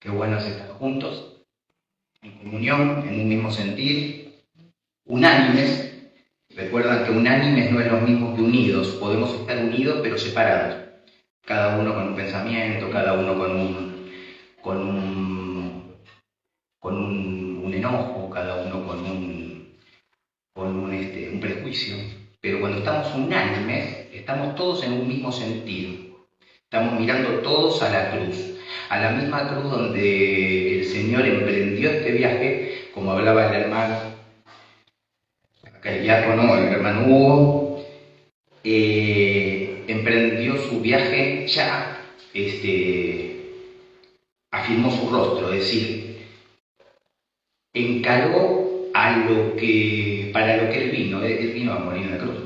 Qué bueno es estar juntos, en comunión, en un mismo sentir, unánimes. Recuerdan que unánimes no es lo mismo que unidos. Podemos estar unidos pero separados. Cada uno con un pensamiento, cada uno con un, un enojo, cada uno un prejuicio. Pero cuando estamos unánimes, estamos todos en un mismo sentido. Estamos mirando todos a la cruz, a la misma cruz donde el Señor emprendió este viaje, como hablaba el hermano, acá el diácono, el hermano Hugo, emprendió su viaje ya, afirmó su rostro, es decir, encaró para lo que él vino a morir en la cruz.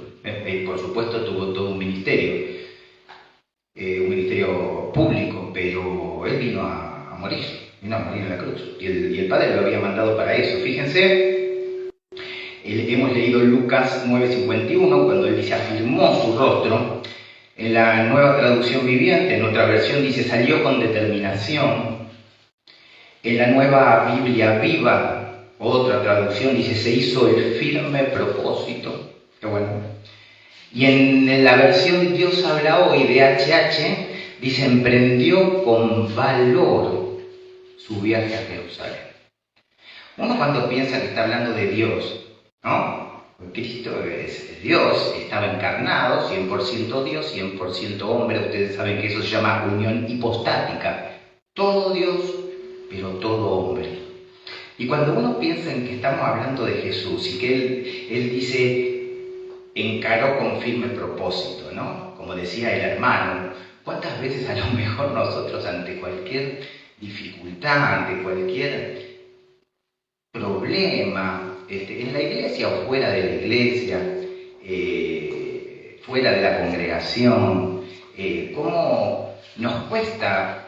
Por supuesto tuvo todo un ministerio público, pero él vino a morir en la cruz. Y el Padre lo había mandado para eso. Fíjense, hemos leído Lucas 9:51, cuando él dice, afirmó su rostro. En la Nueva Traducción Viviente, en otra versión, dice, salió con determinación. En la Nueva Biblia Viva, otra traducción, dice, se hizo el firme propósito. Qué bueno. Y en la versión Dios habla hoy de HH, dice, emprendió con valor su viaje a Jerusalén. Uno cuando piensa que está hablando de Dios, ¿no? Cristo es Dios, estaba encarnado, 100% Dios, 100% hombre. Ustedes saben que eso se llama unión hipostática. Todo Dios, pero todo hombre. Y cuando uno piensa en que estamos hablando de Jesús y que Él dice, encaró con firme propósito, ¿no? Como decía el hermano, ¿cuántas veces a lo mejor nosotros ante cualquier dificultad, ante cualquier problema, en la iglesia o fuera de la iglesia, fuera de la congregación, cómo nos cuesta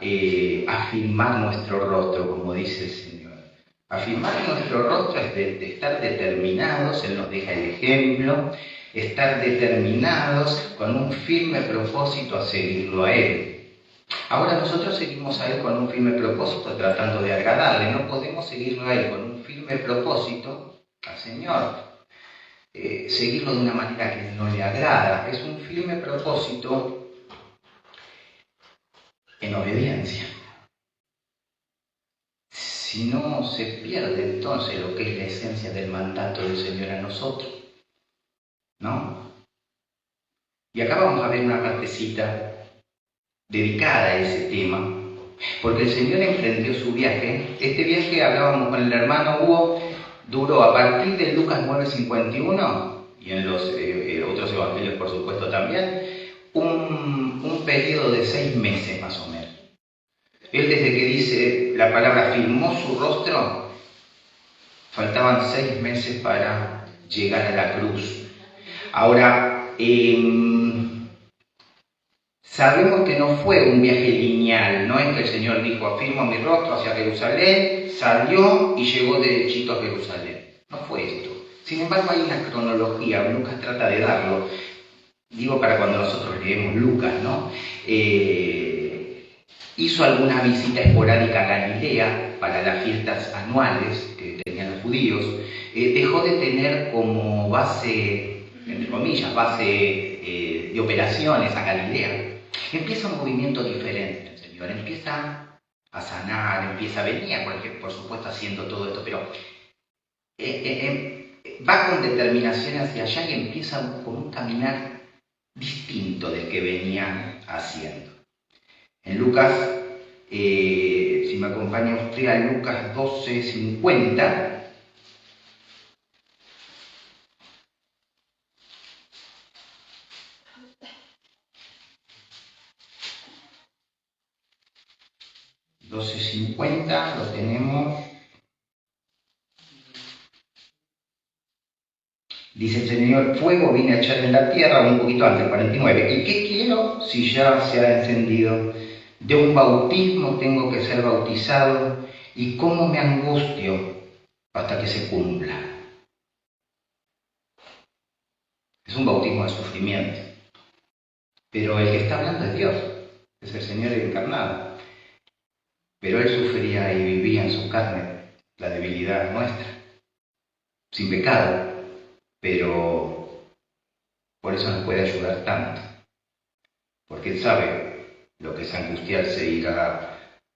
afirmar nuestro rostro, como dice el Señor? Afirmar nuestro rostro es de estar determinados, Él nos deja el ejemplo, estar determinados con un firme propósito a seguirlo a Él. Ahora nosotros seguimos a Él con un firme propósito, tratando de agradarle. No podemos seguirlo a Él con un firme propósito, al Señor, seguirlo de una manera que no le agrada. Es un firme propósito en obediencia. Si no, se pierde entonces lo que es la esencia del mandato del Señor a nosotros, ¿no? Y acá vamos a ver una partecita dedicada a ese tema, porque el Señor emprendió su viaje. Este viaje, hablábamos con el hermano Hugo, duró a partir de Lucas 9:51 y en los otros evangelios por supuesto también, un periodo de 6 meses más o menos. Él, desde que dice la palabra firmó su rostro, faltaban 6 meses para llegar a la cruz. Ahora, sabemos que no fue un viaje lineal, no es que el Señor dijo, afirmo mi rostro hacia Jerusalén, salió y llegó derechito a Jerusalén. No fue esto. Sin embargo, hay una cronología, Lucas trata de darlo. Digo para cuando nosotros leemos Lucas, ¿no? Hizo alguna visita esporádica a Galilea para las fiestas anuales que tenían los judíos. Dejó de tener como base, entre comillas, base de operaciones a Galilea. Empieza un movimiento diferente el Señor, empieza a sanar, venía por supuesto haciendo todo esto, pero va con determinación hacia allá y empieza con un caminar distinto del que venía haciendo. En Lucas, si me acompaña usted a Lucas 12:50, lo tenemos. Dice el Señor, fuego vine a echar en la tierra, un poquito antes, 49. ¿Y qué quiero si ya se ha encendido? De un bautismo tengo que ser bautizado, y cómo me angustio hasta que se cumpla. Es un bautismo de sufrimiento. Pero el que está hablando es Dios, es el Señor encarnado. pero Él sufría y vivía en su carne la debilidad nuestra, sin pecado, pero por eso nos puede ayudar tanto, porque Él sabe lo que es angustiarse,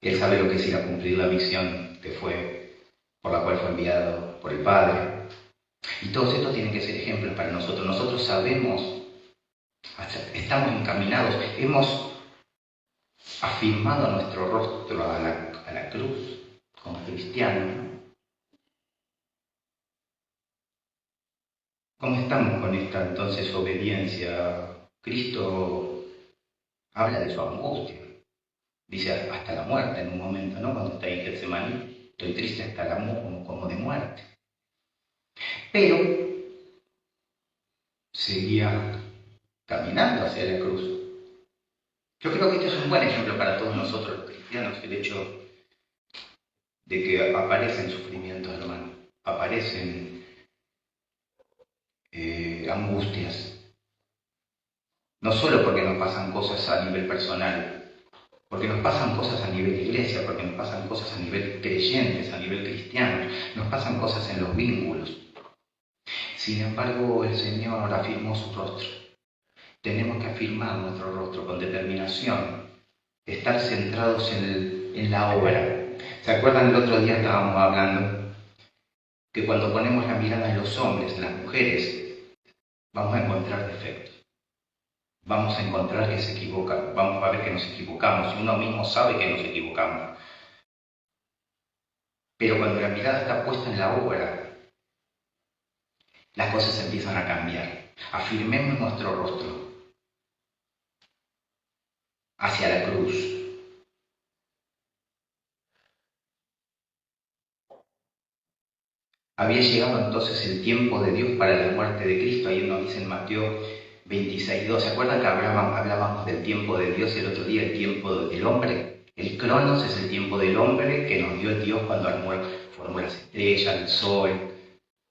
Él sabe lo que es ir a cumplir la misión por la cual fue enviado por el Padre. Y todos estos tienen que ser ejemplos para nosotros. Nosotros sabemos, estamos encaminados, hemos afirmado nuestro rostro a la cruz como cristianos, ¿no? ¿Cómo estamos con esta entonces obediencia? Cristo habla de su angustia. Dice hasta la muerte en un momento, ¿no? Cuando está en Getsemaní, estoy triste hasta la muerte, como de muerte. Pero seguía caminando hacia la cruz. Yo creo que este es un buen ejemplo para todos nosotros los cristianos, el hecho de que aparecen sufrimientos, hermano, aparecen angustias. No solo porque nos pasan cosas a nivel personal, porque nos pasan cosas a nivel iglesia, porque nos pasan cosas a nivel creyentes, a nivel cristiano, nos pasan cosas en los vínculos. Sin embargo, el Señor afirmó su rostro. Tenemos que afirmar nuestro rostro con determinación, estar centrados en la obra. ¿Se acuerdan? El otro día estábamos hablando que cuando ponemos la mirada en los hombres, en las mujeres, vamos a encontrar defectos. Vamos a encontrar que se equivocan, vamos a ver que nos equivocamos, y uno mismo sabe que nos equivocamos. Pero cuando la mirada está puesta en la obra, las cosas empiezan a cambiar. Afirmemos nuestro rostro hacia la cruz. Había llegado entonces el tiempo de Dios para la muerte de Cristo. Ahí nos dice en Mateo 26:2. ¿Se acuerdan que hablábamos del tiempo de Dios el otro día, el tiempo del hombre? El Cronos es el tiempo del hombre que nos dio el Dios cuando formó las estrellas, el sol.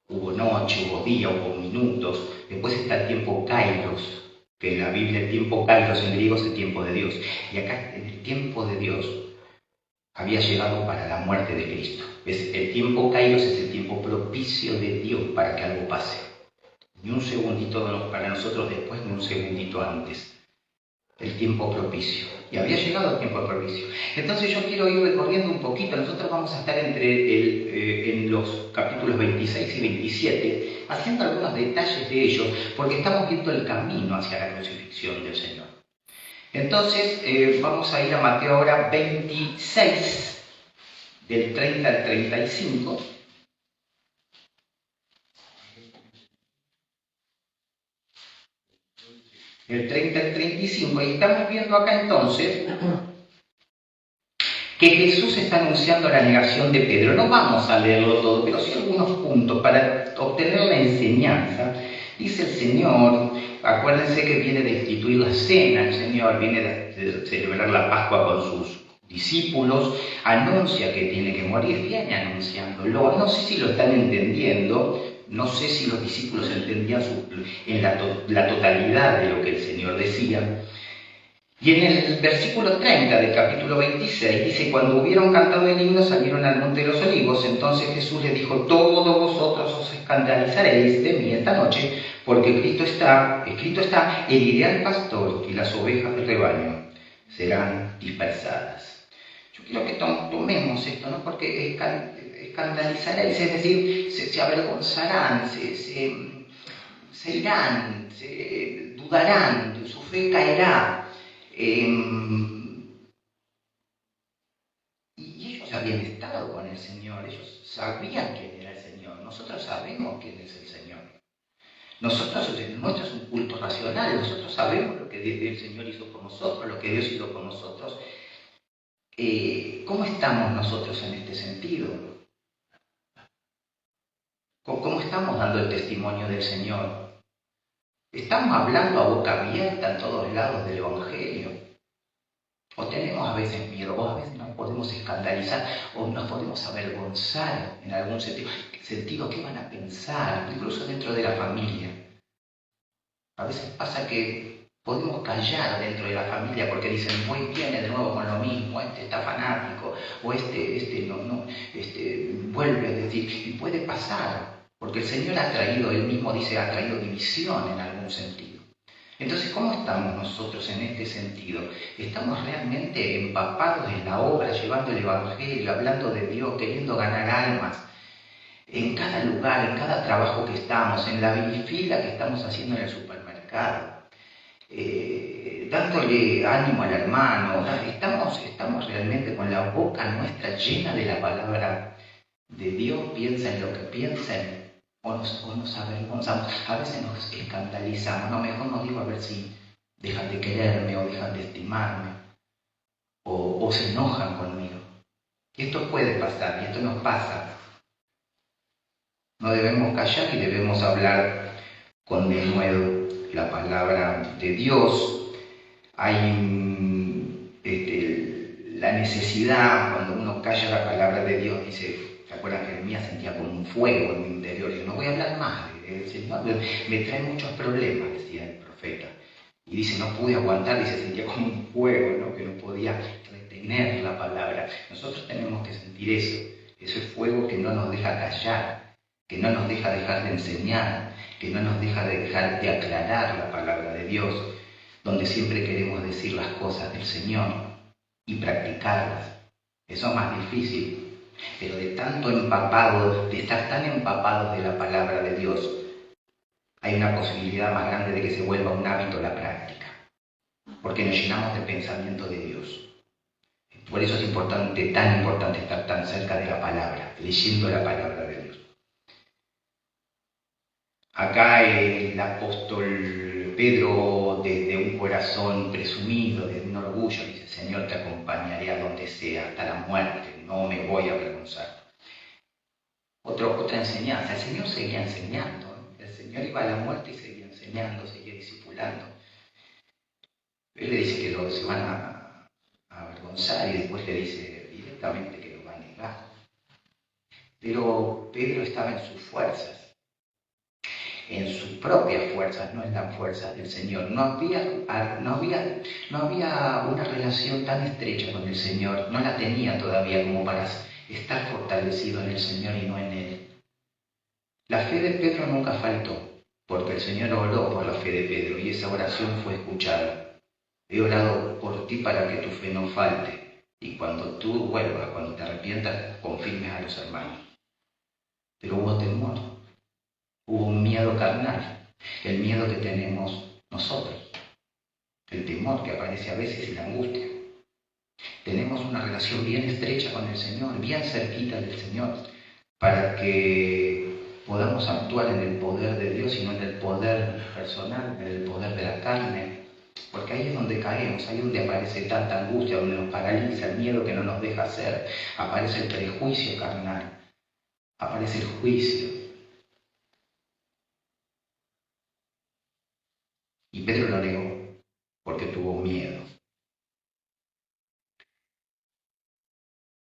Hubo noche, hubo día, hubo minutos. Después está el tiempo Kairos, que en la Biblia el tiempo Kairos en griego es el tiempo de Dios. Y acá en el tiempo de Dios había llegado para la muerte de Cristo. El tiempo Kairos es el tiempo propicio de Dios para que algo pase. Ni un segundito para nosotros después, ni un segundito antes. El tiempo propicio. Y había llegado el tiempo propicio. Entonces yo quiero ir recorriendo un poquito. Nosotros vamos a estar en los capítulos 26 y 27, haciendo algunos detalles de ellos, porque estamos viendo el camino hacia la crucifixión del Señor. Entonces vamos a ir a Mateo ahora 26, del 30 al 35. El 30 al 35, y estamos viendo acá entonces que Jesús está anunciando la negación de Pedro. No vamos a leerlo todo, pero sí algunos puntos para obtener la enseñanza. Dice el Señor, acuérdense que viene de instituir la cena, el Señor viene de celebrar la Pascua con sus discípulos, anuncia que tiene que morir, viene anunciándolo. No sé si lo están entendiendo, no sé si los discípulos entendían la totalidad de lo que el Señor decía. Y en el versículo 30 del capítulo 26 dice: cuando hubieron cantado el himno salieron al monte de los olivos. Entonces Jesús les dijo: todos vosotros os escandalizaréis de mí esta noche, porque escrito está, heriré al pastor y las ovejas del rebaño serán dispersadas. Yo quiero que tomemos esto, ¿no? Porque escandalizaréis, es decir, se avergonzarán, se irán, se dudarán, su fe caerá. Y ellos habían estado con el Señor, ellos sabían quién era el Señor. Nosotros sabemos quién es el Señor. El nuestro es un culto racional, nosotros sabemos lo que el Señor hizo por nosotros, lo que Dios hizo por nosotros. ¿Cómo estamos nosotros en este sentido? ¿Cómo estamos dando el testimonio del Señor? ¿Estamos hablando a boca abierta en todos lados del Evangelio? ¿O tenemos a veces miedo? ¿O a veces nos podemos escandalizar? ¿O nos podemos avergonzar en algún sentido? ¿Qué van a pensar? Incluso dentro de la familia. A veces pasa que Podemos callar dentro de la familia porque dicen, viene de nuevo con lo mismo, este está fanático, o vuelve a decir, y puede pasar, porque el Señor ha traído, Él mismo dice, ha traído división en algún sentido. Entonces, ¿cómo estamos nosotros en este sentido? ¿Estamos realmente empapados en la obra, llevando el Evangelio, hablando de Dios, queriendo ganar almas? En cada lugar, en cada trabajo que estamos, en la fila que estamos haciendo en el supermercado, dándole ánimo al hermano, estamos realmente con la boca nuestra llena de la palabra de Dios, piensen lo que piensen, o nos avergonzamos, a veces nos escandalizamos, no, mejor no digo a ver si dejan de quererme o dejan de estimarme, o se enojan conmigo. Y esto puede pasar, y esto nos pasa. No debemos callar y debemos hablar con denuedo la palabra de Dios. Hay la necesidad, cuando uno calla la palabra de Dios, dice, ¿se acuerdan que Jeremías sentía como un fuego en mi interior? Y yo no voy a hablar más, Señor, me trae muchos problemas, decía el profeta. Y dice, no pude aguantar, dice, sentía como un fuego, ¿no? Que no podía retener la palabra. Nosotros tenemos que sentir eso, ese fuego que no nos deja callar, que no nos deja dejar de enseñar, que no nos deja de dejar de aclarar la palabra de Dios, donde siempre queremos decir las cosas del Señor y practicarlas. Eso es más difícil, pero de tanto empapados, de estar tan empapados de la palabra de Dios, hay una posibilidad más grande de que se vuelva un hábito la práctica, porque nos llenamos de pensamiento de Dios. Por eso es importante, tan importante estar tan cerca de la palabra, leyendo la palabra de Dios. Acá el apóstol Pedro, desde un corazón presumido, desde un orgullo, dice, Señor, te acompañaré a donde sea, hasta la muerte, no me voy a avergonzar. Otra enseñanza, el Señor seguía enseñando, el Señor iba a la muerte y seguía enseñando, seguía discipulando. Él le dice que se van a avergonzar y después le dice directamente que lo va a negar. Pero Pedro estaba en sus fuerzas, en sus propias fuerzas, no en las fuerzas del Señor. No había una relación tan estrecha con el Señor, no la tenía todavía como para estar fortalecido en el Señor y no en Él. La fe de Pedro nunca faltó, porque el Señor oró por la fe de Pedro y esa oración fue escuchada. He orado por ti para que tu fe no falte y cuando tú vuelvas, cuando te arrepientas, confirmes a los hermanos. Pero hubo temor, hubo un miedo carnal, el miedo que tenemos nosotros, el temor que aparece a veces y la angustia. Tenemos una relación bien estrecha con el Señor, bien cerquita del Señor, para que podamos actuar en el poder de Dios y no en el poder personal, en el poder de la carne. Porque ahí es donde caemos, ahí es donde aparece tanta angustia, donde nos paraliza el miedo que no nos deja hacer, aparece el prejuicio carnal, aparece el juicio. Y Pedro lo negó porque tuvo miedo.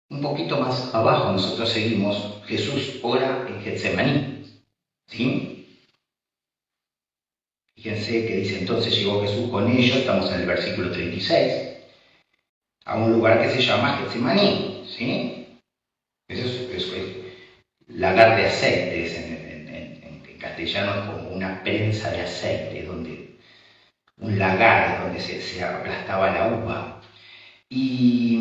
Un poquito más abajo nosotros seguimos, Jesús ora en Getsemaní, ¿sí? Fíjense que dice, entonces llegó Jesús con ellos, estamos en el versículo 36, a un lugar que se llama Getsemaní, ¿sí? Eso es lagar de aceite, en castellano es como una prensa de aceite, un lagar donde se aplastaba la uva. Y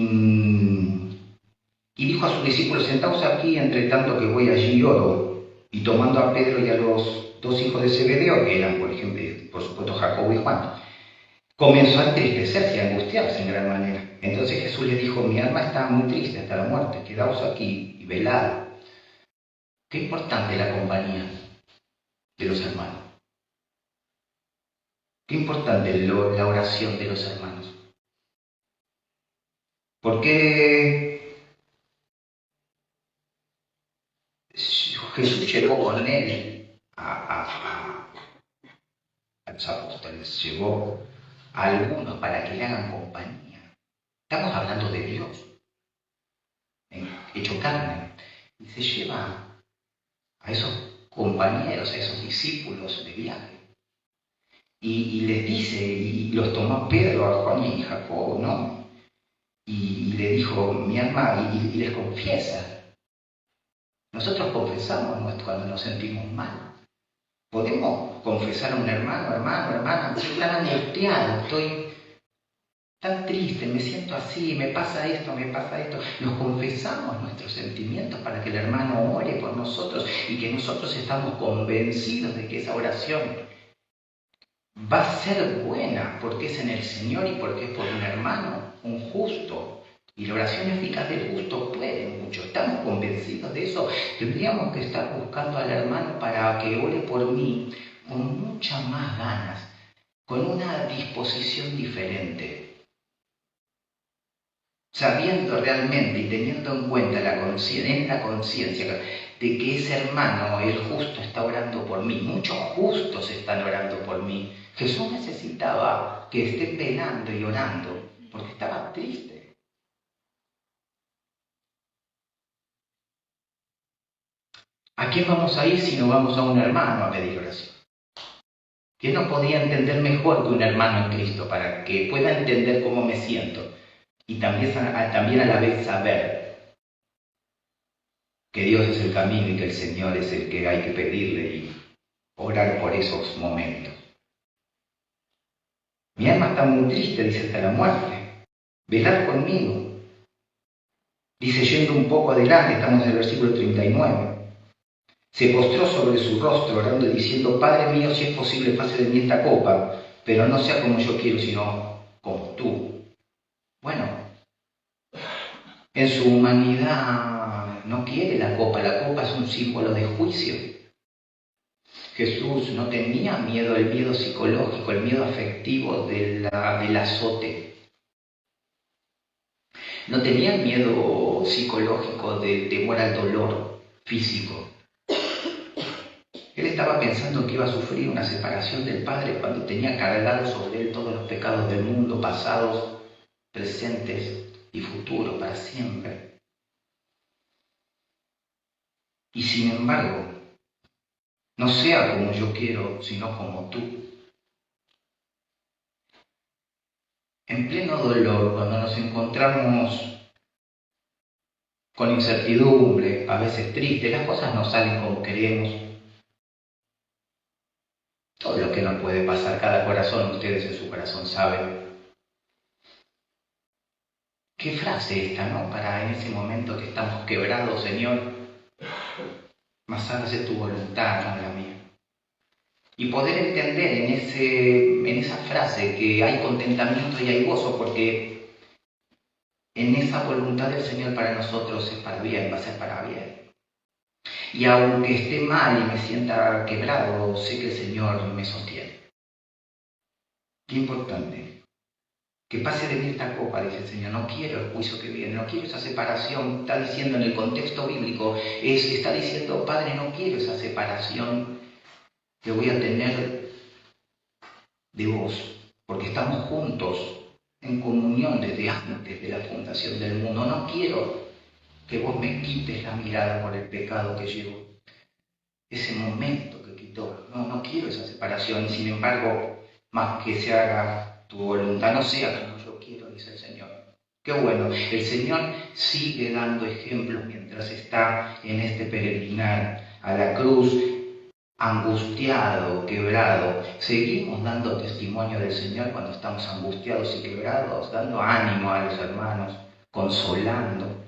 dijo a sus discípulos, sentaos aquí, entre tanto que voy allí y oro. Y tomando a Pedro y a los dos hijos de Zebedeo, que eran, por ejemplo, por supuesto, Jacobo y Juan, comenzó a entristecerse y a angustiarse en gran manera. Entonces Jesús les dijo, mi alma está muy triste hasta la muerte, quedaos aquí y velad. Qué importante la compañía de los hermanos. Qué importante la oración de los hermanos. Porque Jesús llevó con él a los apóstoles, llevó a algunos para que le hagan compañía. Estamos hablando de Dios, hecho carne, y se lleva a esos compañeros, a esos discípulos de viaje. y les dice, y los tomó a Pedro, a Juan y a Jacobo, ¿no? Y le dijo, mi alma, y les confiesa. Nosotros confesamos cuando nos sentimos mal. Podemos confesar a un hermano, hermana, estoy tan angustiado, estoy tan triste, me siento así, me pasa esto, me pasa esto. Nos confesamos nuestros sentimientos para que el hermano ore por nosotros y que nosotros estamos convencidos de que esa oración va a ser buena porque es en el Señor y porque es por un hermano, un justo. Y la oración eficaz del justo puede mucho. Estamos convencidos de eso. Tendríamos que estar buscando al hermano para que ore por mí con muchas más ganas, con una disposición diferente, sabiendo realmente y teniendo en cuenta la conciencia de que ese hermano, el justo, está orando por mí. Muchos justos están orando por mí. Jesús necesitaba que estén velando y orando porque estaba triste. ¿A quién vamos a ir si no vamos a un hermano a pedir oración? ¿Quién nos podía entender mejor que un hermano en Cristo para que pueda entender cómo me siento? Y también a la vez saber que Dios es el camino y que el Señor es el que hay que pedirle y orar por esos momentos. Mi alma está muy triste, dice, hasta la muerte. Velad conmigo. Dice, yendo un poco adelante, estamos en el versículo 39. Se postró sobre su rostro, orando y diciendo, Padre mío, si es posible, pase de mí esta copa, pero no sea como yo quiero, sino como tú. Bueno, en su humanidad no quiere la copa es un símbolo de juicio. Jesús no tenía miedo, el miedo psicológico, el miedo afectivo del azote. No tenía miedo psicológico del temor al dolor físico. Él estaba pensando que iba a sufrir una separación del Padre cuando tenía cargado sobre él todos los pecados del mundo, pasados, presentes y futuros, para siempre. Y sin embargo, no sea como yo quiero, sino como tú. En pleno dolor, cuando nos encontramos con incertidumbre, a veces triste, las cosas no salen como queremos. Todo lo que nos puede pasar, cada corazón, ustedes en su corazón saben. Qué frase esta, ¿no? Para en ese momento que estamos quebrados, Señor, mas hágase tu voluntad, no la mía. Y poder entender en esa frase que hay contentamiento y hay gozo, porque en esa voluntad del Señor para nosotros es para bien, va a ser para bien. Y aunque esté mal y me sienta quebrado, sé que el Señor me sostiene. Qué importante. Que pase de mí esta copa, dice el Señor. No quiero el juicio que viene, no quiero esa separación. Está diciendo en el contexto bíblico, está diciendo, Padre, no quiero esa separación que voy a tener de vos, porque estamos juntos en comunión desde antes de la fundación del mundo. No quiero que vos me quites la mirada por el pecado que llevo, ese momento que quitó. No quiero esa separación. Sin embargo, más que se haga tu voluntad, no sea como yo quiero, dice el Señor. Qué bueno, el Señor sigue dando ejemplos mientras está en este peregrinar a la cruz, angustiado, quebrado. Seguimos dando testimonio del Señor cuando estamos angustiados y quebrados, dando ánimo a los hermanos, consolando.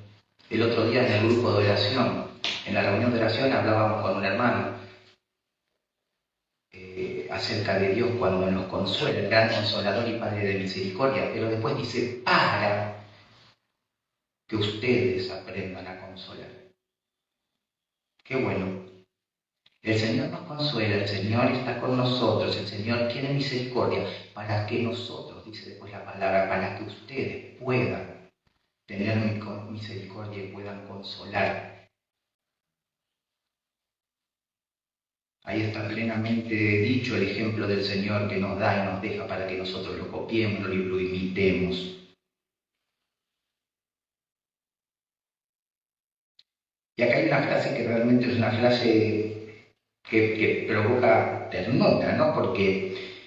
El otro día en el grupo de oración, en la reunión de oración, hablábamos con un hermano acerca de Dios cuando nos consuela, el gran consolador y Padre de misericordia, pero después dice, para que ustedes aprendan a consolar. Qué bueno. El Señor nos consuela, el Señor está con nosotros, el Señor tiene misericordia para que nosotros, dice después la palabra, para que ustedes puedan tener misericordia y puedan consolar. Ahí está plenamente dicho el ejemplo del Señor que nos da y nos deja para que nosotros lo copiemos, lo imitemos. Y acá hay una frase que realmente es una frase que provoca ternura, ¿no? Porque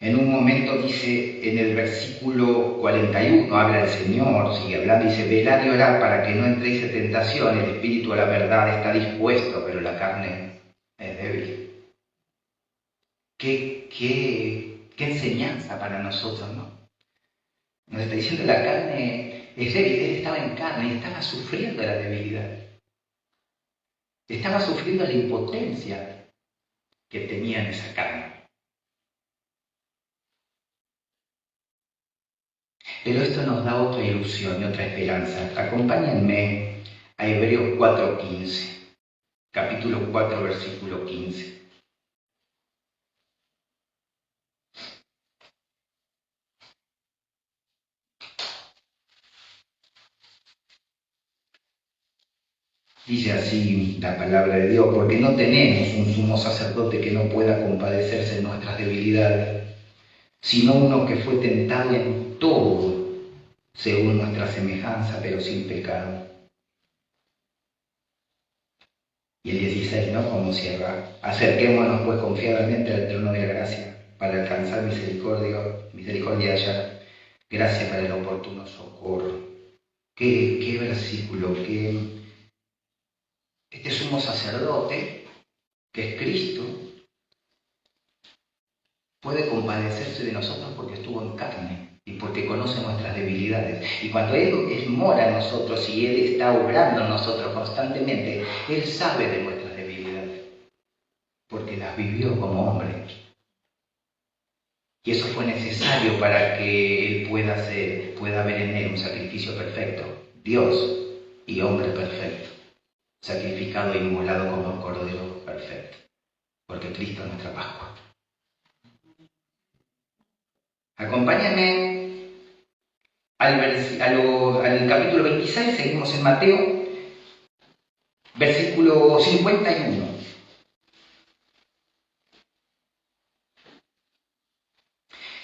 En un momento dice, en el versículo 41, habla el Señor, sigue hablando, dice, velad y orad para que no entréis en tentación, el espíritu a la verdad está dispuesto, pero la carne es débil. Qué enseñanza para nosotros, ¿no? Nos está diciendo la carne es débil, él estaba en carne y estaba sufriendo la debilidad. Estaba sufriendo la impotencia que tenía en esa carne. Pero esto nos da otra ilusión y otra esperanza. Acompáñenme a Hebreos 4:15, capítulo 4, versículo 15. Dice así la palabra de Dios, porque no tenemos un sumo sacerdote que no pueda compadecerse en nuestras debilidades, sino uno que fue tentado en todo, según nuestra semejanza, pero sin pecado. Y el 16, ¿no? Como cierra, acerquémonos pues confiadamente al trono de la gracia, para alcanzar misericordia allá, gracia para el oportuno socorro. Qué versículo, este sumo sacerdote, que es Cristo, puede compadecerse de nosotros porque estuvo en carne y porque conoce nuestras debilidades. Y cuando Él mora en nosotros y Él está obrando en nosotros constantemente, Él sabe de nuestras debilidades, porque las vivió como hombre. Y eso fue necesario para que Él pueda ver en Él un sacrificio perfecto, Dios y hombre perfecto, sacrificado e inmolado como un cordero perfecto, porque Cristo es nuestra Pascua. Acompáñenme al capítulo 26, seguimos en Mateo, versículo 51.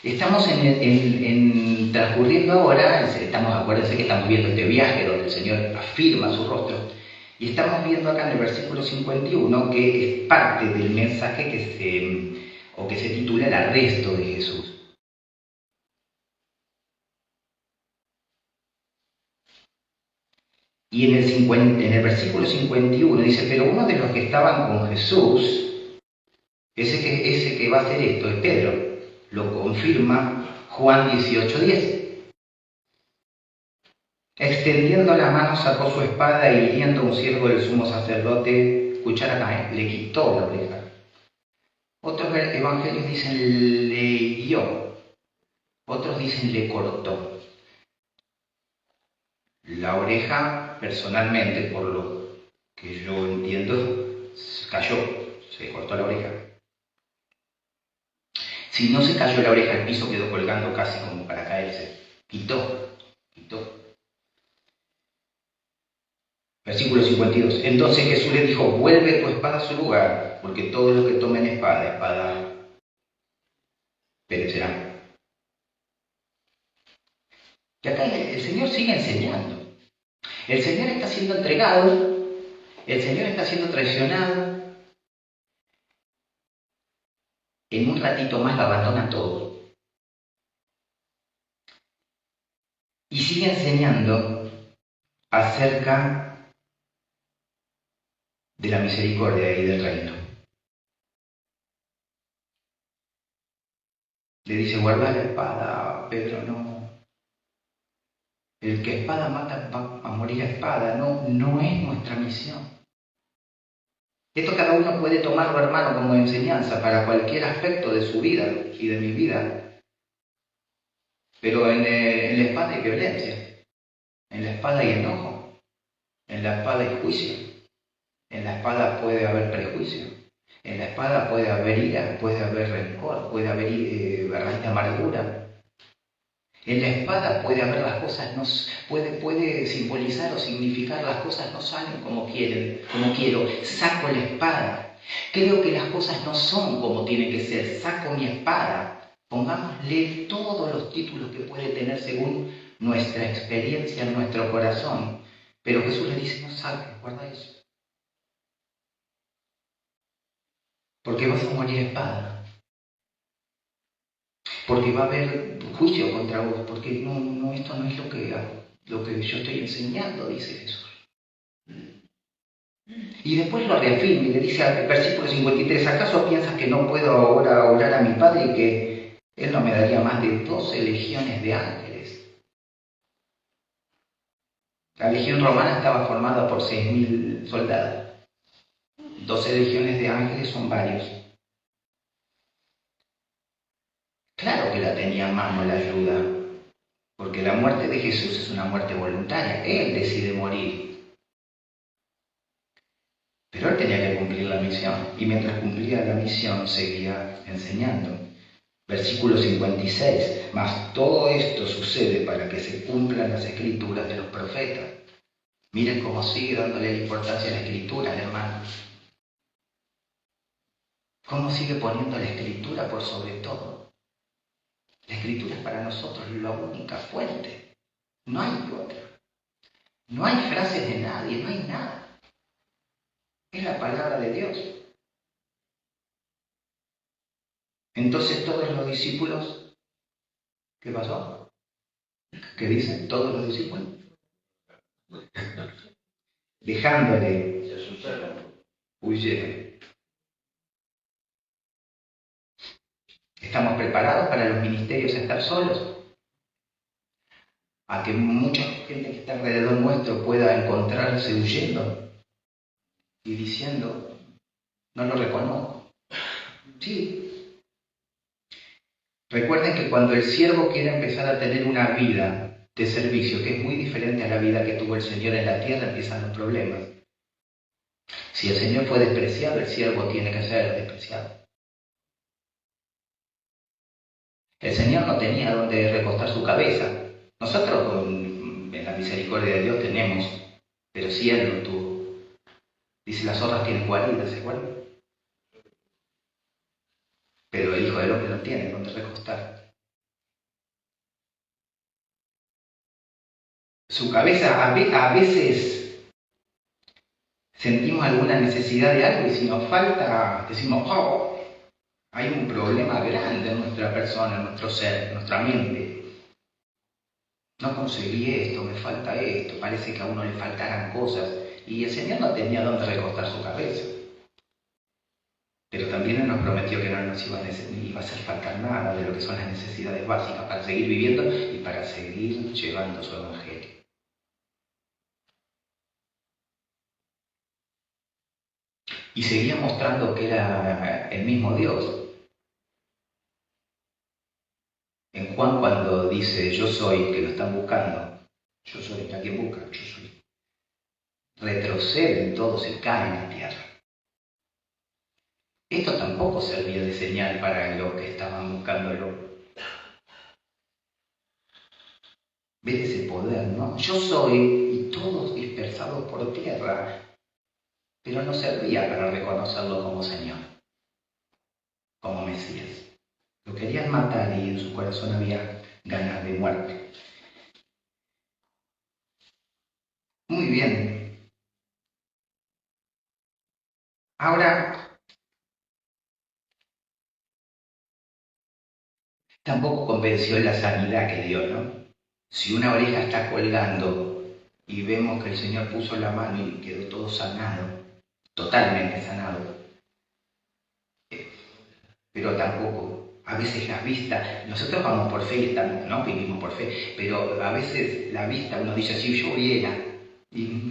Estamos transcurriendo ahora, acuérdense que estamos viendo este viaje donde el Señor afirma su rostro, y estamos viendo acá en el versículo 51 que es parte del mensaje que se titula el arresto de Jesús. Y en el versículo 51 dice, pero uno de los que estaban con Jesús, ese que va a hacer esto es Pedro, lo confirma Juan 18:10. Extendiendo la mano sacó su espada y hiriendo a un siervo del sumo sacerdote, escuchar acá, le quitó la oreja. Otros evangelios dicen le hirió, otros dicen le cortó. La oreja, personalmente, por lo que yo entiendo, cayó, se cortó la oreja. Si no se cayó la oreja, el piso quedó colgando casi como para caerse. Quitó. Versículo 52. Entonces Jesús le dijo, vuelve tu espada a su lugar, porque todos los que tomen espada perecerán. Y acá el Señor sigue enseñando. El Señor está siendo entregado, el Señor está siendo traicionado. En un ratito más lo abandona todo. Y sigue enseñando acerca de la misericordia y del reino. Le dice, guarda la espada, Pedro, no. El que espada mata va a morir a espada, no es nuestra misión. Esto cada uno puede tomarlo, hermano, como enseñanza para cualquier aspecto de su vida y de mi vida. Pero en la espada hay violencia, en la espada hay enojo, en la espada hay juicio, en la espada puede haber prejuicio, en la espada puede haber ira, puede haber rencor, puede haber raíz de amargura. En la espada puede haber las cosas, puede simbolizar o significar las cosas no salen como quiero, saco la espada. Creo que las cosas no son como tienen que ser, saco mi espada. Pongámosle todos los títulos que puede tener según nuestra experiencia en nuestro corazón. Pero Jesús le dice, no saques, guarda eso. Porque vas a morir a espada. porque va a haber juicio contra vos, porque esto no es lo que yo estoy enseñando, dice Jesús. Y después lo reafirma y le dice al versículo 53, ¿acaso piensas que no puedo ahora orar a mi Padre y que Él no me daría más de 12 legiones de ángeles? La legión romana estaba formada por 6.000 soldados. 12 legiones de ángeles son varios. Claro que la tenía en mano la ayuda, porque la muerte de Jesús es una muerte voluntaria. Él decide morir. Pero él tenía que cumplir la misión, y mientras cumplía la misión seguía enseñando. Versículo 56, mas todo esto sucede para que se cumplan las escrituras de los profetas. Miren cómo sigue dándole importancia a la escritura, hermano. Cómo sigue poniendo la escritura por sobre todo. La escritura es para nosotros la única fuente. No hay otra. No hay frases de nadie, no hay nada. Es la palabra de Dios. Entonces todos los discípulos, ¿qué pasó? ¿Qué dicen todos los discípulos? Dejándole, Se asustaron. huyeron. ¿Estamos preparados para los ministerios a estar solos? A que mucha gente que está alrededor nuestro pueda encontrarse huyendo y diciendo, no lo reconozco. Sí. Recuerden que cuando el siervo quiere empezar a tener una vida de servicio, que es muy diferente a la vida que tuvo el Señor en la tierra, empiezan los problemas. Si el Señor fue despreciado, el siervo tiene que ser despreciado. El Señor no tenía donde recostar su cabeza. Nosotros, en la misericordia de Dios, tenemos, pero si Él no tuvo. Dice, las zorras tienen guaridas, ¿se acuerdan? Pero el Hijo del Hombre no tiene donde recostar su cabeza. A veces sentimos alguna necesidad de algo y si nos falta, decimos, oh, hay un problema grande en nuestra persona, en nuestro ser, en nuestra mente. No conseguí esto, me falta esto, parece que a uno le faltaran cosas. Y el Señor no tenía dónde recostar su cabeza. Pero también Él nos prometió que no nos iba a hacer falta nada de lo que son las necesidades básicas para seguir viviendo y para seguir llevando su evangelio. Y seguía mostrando que era el mismo Dios. En Juan cuando dice, yo soy, que lo están buscando, yo soy la que busca, yo soy. Retroceden todos y caen a tierra. Esto tampoco servía de señal para los que estaban buscándolo. ¿Ves ese poder, no? Yo soy, y todos dispersados por tierra, pero no servía para reconocerlo como Señor, como Mesías. Lo querían matar y en su corazón había ganas de muerte. Muy bien. Ahora, tampoco convenció en la sanidad que dio, ¿no? Si una oreja está colgando y vemos que el Señor puso la mano y quedó todo sanado, totalmente sanado, pero tampoco. A veces la vista, nosotros vamos por fe y estamos, no vivimos por fe, pero a veces la vista uno dice, si yo viera, y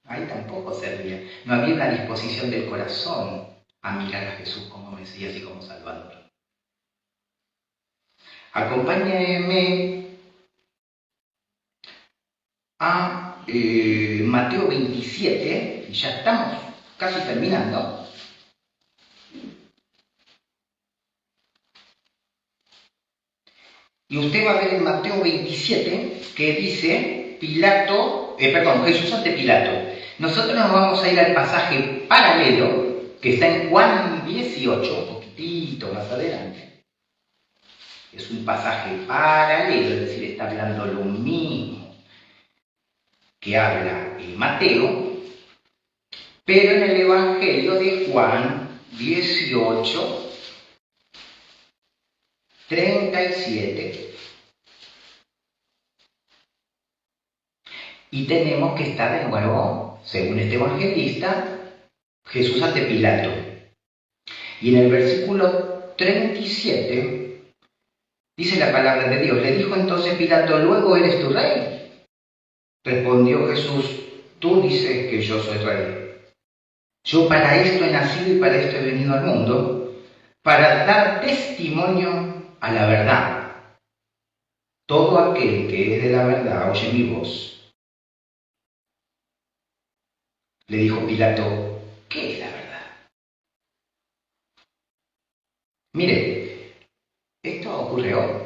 ahí tampoco servía. No había una disposición del corazón a mirar a Jesús como Mesías y como Salvador. Acompáñenme a Mateo 27, y ya estamos casi terminando. Y usted va a ver en Mateo 27 que dice Jesús ante Pilato. Nosotros nos vamos a ir al pasaje paralelo que está en Juan 18, un poquitito más adelante. Es un pasaje paralelo, es decir, está hablando lo mismo que habla Mateo, pero en el Evangelio de Juan 18, 37. Y tenemos que estar de nuevo, según este evangelista, Jesús ante Pilato. Y en el versículo 37 dice la palabra de Dios: le dijo entonces Pilato, ¿luego eres tu rey? Respondió Jesús, tú dices que yo soy rey. Yo para esto he nacido y para esto he venido al mundo, para dar testimonio a la verdad. Todo aquel que es de la verdad oye mi voz. Le dijo Pilato, ¿qué es la verdad? Mire, esto ocurre hoy.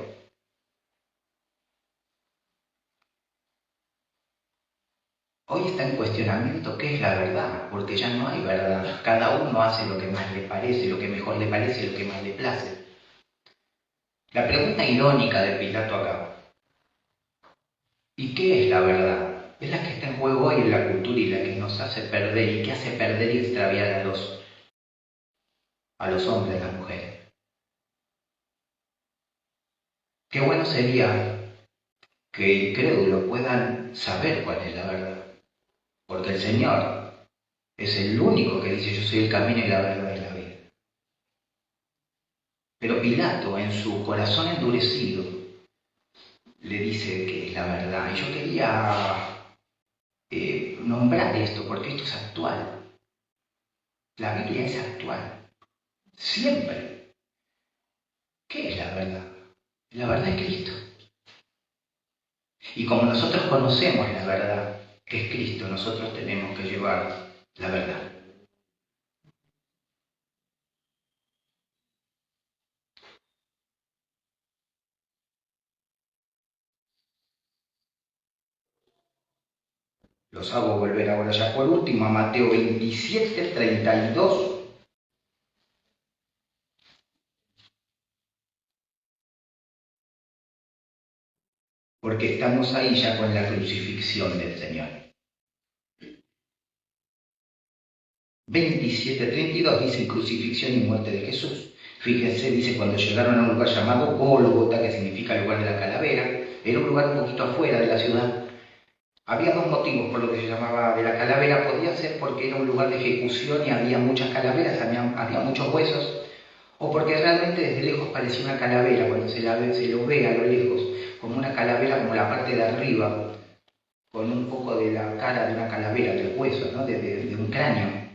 Hoy está en cuestionamiento qué es la verdad, porque ya no hay verdad. Cada uno hace lo que más le parece, lo que mejor le parece, lo que más le place. La pregunta irónica de Pilato acá: ¿y qué es la verdad? Es la que está en juego hoy en la cultura y la que nos hace perder y que hace perder y extraviar a los hombres, a las mujeres. Qué bueno sería que el incrédulo puedan saber cuál es la verdad, porque el Señor es el único que dice: yo soy el camino y la verdad y la vida. Pero Pilato, en su corazón endurecido, le dice que es la verdad. Y yo quería nombrar esto, porque esto es actual. La Biblia es actual. Siempre. ¿Qué es la verdad? La verdad es Cristo. Y como nosotros conocemos la verdad, que es Cristo, nosotros tenemos que llevar la verdad. Los hago volver ahora ya por último a Mateo 27, 32. Porque estamos ahí ya con la crucifixión del Señor. 27:32 dice crucifixión y muerte de Jesús. Fíjense, dice, cuando llegaron a un lugar llamado Gólgota, que significa lugar de la calavera, era un lugar un poquito afuera de la ciudad. Había dos motivos por lo que se llamaba de la calavera. Podía ser porque era un lugar de ejecución y había muchas calaveras, había muchos huesos, o porque realmente desde lejos parecía una calavera, cuando se lo ve a lo lejos, como una calavera, como la parte de arriba, con un poco de la cara de una calavera, del hueso, ¿no? de un cráneo.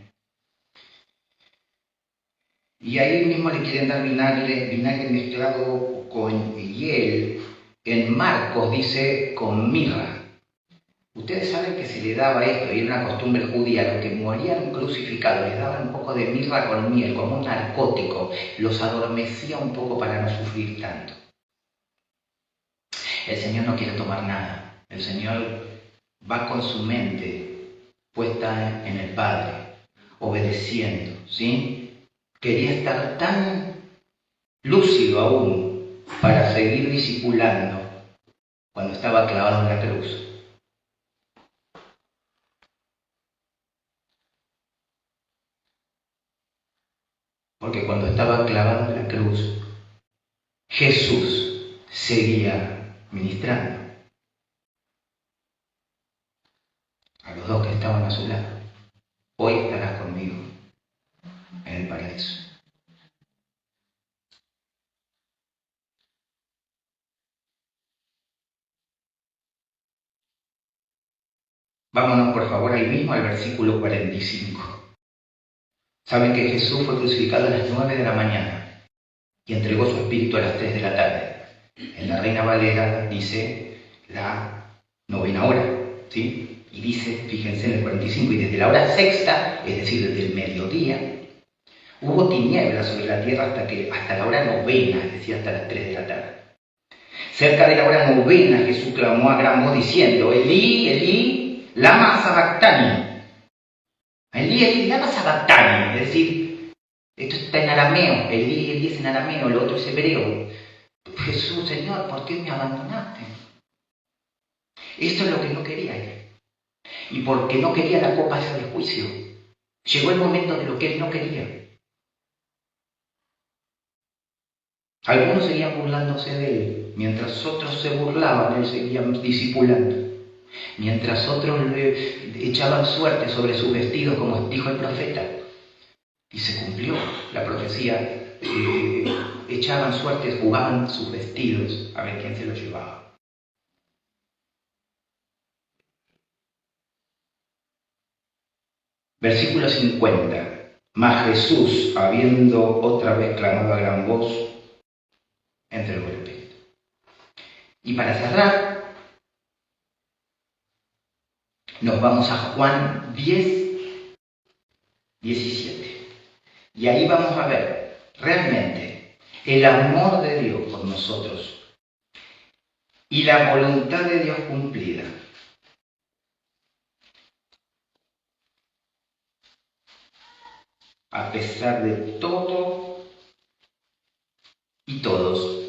Y ahí mismo le quieren dar vinagre mezclado con hiel. En Marcos dice con mirra. Ustedes saben que se le daba esto, y era una costumbre judía: a los que morían crucificados les daban un poco de mirra con miel, como un narcótico, los adormecía un poco para no sufrir tanto. El Señor no quiere tomar nada, el Señor va con su mente puesta en el Padre, obedeciendo, ¿sí? Quería estar tan lúcido aún para seguir discipulando cuando estaba clavado en la cruz. Porque cuando estaba clavado en la cruz, Jesús seguía ministrando a los dos que estaban a su lado. Hoy estarás conmigo en el paraíso. Vámonos por favor ahí mismo al versículo 45. Saben que Jesús fue crucificado a las 9 de la mañana y entregó su espíritu a las 3 de la tarde. En la Reina Valera dice la 9ª hora, ¿sí? Y dice, fíjense en el 45, y desde la hora sexta, es decir, desde el mediodía, hubo tinieblas sobre la tierra hasta la hora 9ª, es decir, hasta las 3 de la tarde. Cerca de la hora 9ª, Jesús clamó a gran voz diciendo: Elí, Elí, lama sabactani. Elí, Elí, lama sabactani. Es decir, esto está en arameo. Elí es en arameo, lo otro es hebreo. Jesús, Señor, ¿por qué me abandonaste? Esto es lo que no quería él. Y porque no quería la copa esa de juicio. Llegó el momento de lo que él no quería. Algunos seguían burlándose de él, mientras otros se burlaban, él seguía discipulando. Mientras otros le echaban suerte sobre sus vestidos, como dijo el profeta. Y se cumplió la profecía. Echaban suerte, jugaban sus vestidos a ver quién se los llevaba. Versículo 50. Mas Jesús, habiendo otra vez clamado a gran voz, entregó el espíritu. Y para cerrar, nos vamos a Juan 10, 17. Y ahí vamos a ver realmente el amor de Dios por nosotros y la voluntad de Dios cumplida. A pesar de todo y todos.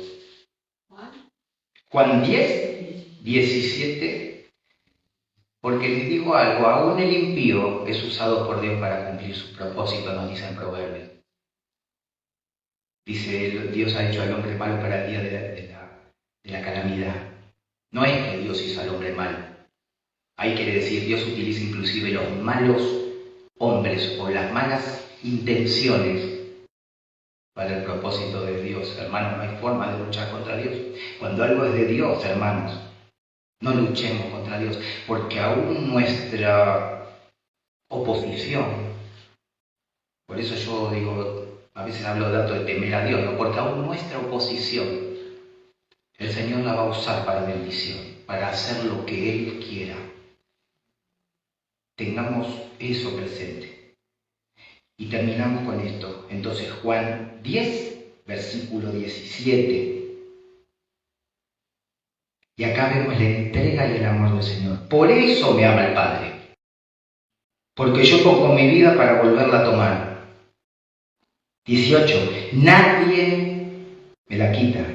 Juan 10, 17. Porque les digo algo, aún el impío es usado por Dios para cumplir sus propósitos, nos dice en Proverbios. Dice, Dios ha hecho al hombre malo para el día de la calamidad. No es que Dios hizo al hombre malo. Ahí quiere decir, Dios utiliza inclusive los malos hombres o las malas intenciones para el propósito de Dios. Hermanos, no hay forma de luchar contra Dios. Cuando algo es de Dios, hermanos, no luchemos contra Dios, porque aún nuestra oposición, por eso yo digo, a veces hablo tanto de temer a Dios, ¿no? Porque aún nuestra oposición, el Señor la va a usar para bendición, para hacer lo que Él quiera. Tengamos eso presente. Y terminamos con esto. Entonces, Juan 10, versículo 17. Y acá vemos la entrega y el amor del Señor. Por eso me ama el Padre. Porque yo pongo mi vida para volverla a tomar. 18. Nadie me la quita,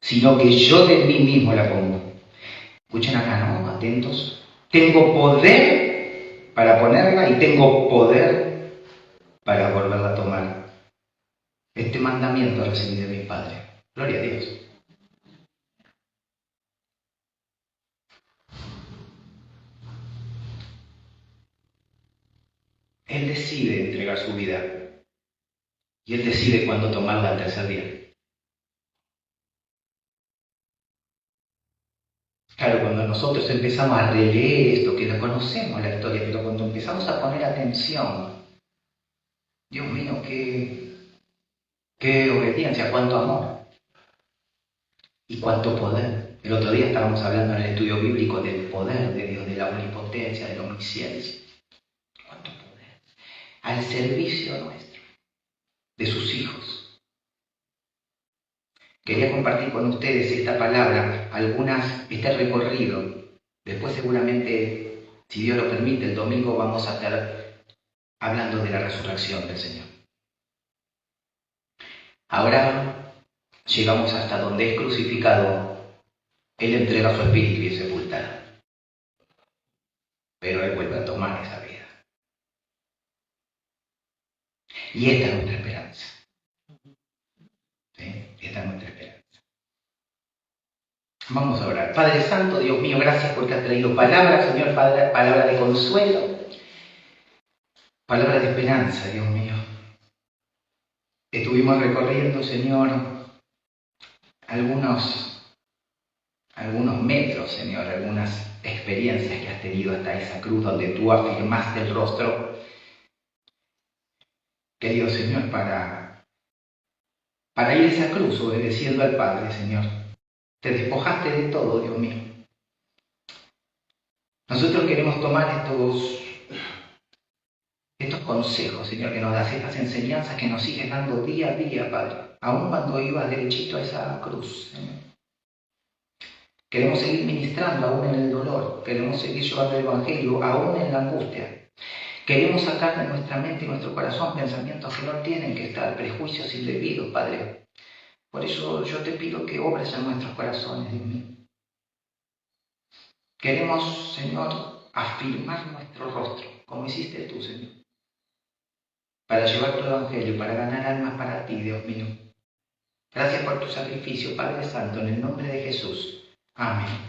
sino que yo de mí mismo la pongo. Escuchen acá, ¿no? Atentos. Tengo poder para ponerla y tengo poder para volverla a tomar. Este mandamiento recibí de mi Padre. Gloria a Dios. Él decide entregar su vida y Él decide cuándo tomarla al tercer día. Claro, cuando nosotros empezamos a releer esto, que lo conocemos la historia, pero cuando empezamos a poner atención, Dios mío, qué obediencia, cuánto amor y cuánto poder. El otro día estábamos hablando en el estudio bíblico del poder de Dios, de la omnipotencia, de la omnisciencia. Cuánto poder. Al servicio nuestro, de sus hijos. Quería compartir con ustedes esta palabra, este recorrido. Después seguramente, si Dios lo permite, el domingo vamos a estar hablando de la resurrección del Señor. Ahora llegamos hasta donde es crucificado. Él entrega su espíritu y es sepultado. Pero Él vuelve a tomar esa vida. Y esta es nuestra esperanza. ¿Sí? Esta es nuestra esperanza. Vamos a orar. Padre Santo, Dios mío, gracias porque has traído palabras, Señor, palabra de consuelo, palabra de esperanza, Dios mío. Estuvimos recorriendo, Señor, algunos metros, Señor, algunas experiencias que has tenido hasta esa cruz donde tú afirmaste el rostro. Querido Señor, para ir a esa cruz obedeciendo al Padre, Señor. Te despojaste de todo, Dios mío. Nosotros queremos tomar estos consejos, Señor, que nos das, estas enseñanzas que nos sigues dando día a día, Padre, aún cuando ibas derechito a esa cruz, Señor. Queremos seguir ministrando aún en el dolor, queremos seguir llevando el Evangelio aún en la angustia. Queremos sacar de nuestra mente y nuestro corazón pensamientos que no tienen que estar, prejuicios indebidos, Padre. Por eso yo te pido que obres en nuestros corazones, Dios mío. Queremos, Señor, afirmar nuestro rostro, como hiciste tú, Señor, para llevar tu Evangelio, para ganar almas para ti, Dios mío. Gracias por tu sacrificio, Padre Santo, en el nombre de Jesús. Amén.